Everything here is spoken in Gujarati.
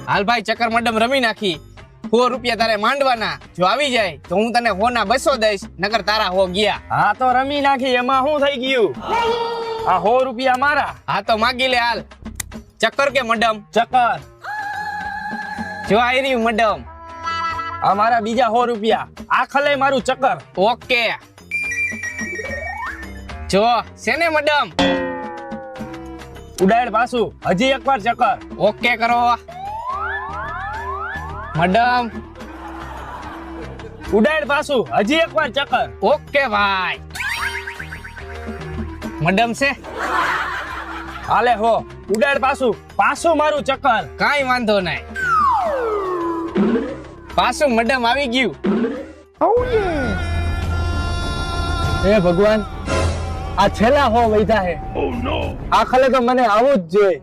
હાલ ભાઈ ચક્કર મેડમ રમી નાખી. 100 રૂપિયા તારે માંડવાના. જો આવી જાય તો હું તને 100 ના 200 દઈશ, નકર તારા 100 ગયા. હા તો રમી નાખી, એમાં શું થઈ ગયું? આ 100 રૂપિયા મારા. હા તો માગી લે હાલ. ચક્કર કે મેડમ? ચક્કર. જો આવી રહ્યું મેડમ. આ મારા બીજા 100 રૂપિયા. આ ખલે મારું ચક્કર. ઓકે. જો શેને મેડમ? ઉડાડ પાછું, હજી એકવાર ચક્કર. ઓકે કરો મેડમ. ઉડાડ પાછું, હજી એકવાર ચક્કર. ઓકે ભાઈ. મેડમ છે? હાલે હો, ઉડાડ પાછું, પાછું મારું ચક્કર. કાઈ વાંધો નહીં. પાછું મેડમ આવી ગયું. હે ભગવાન, આ છેલ્લા 100 વૈધા હે. આ ખલે તો મને આવું જ જોઈએ.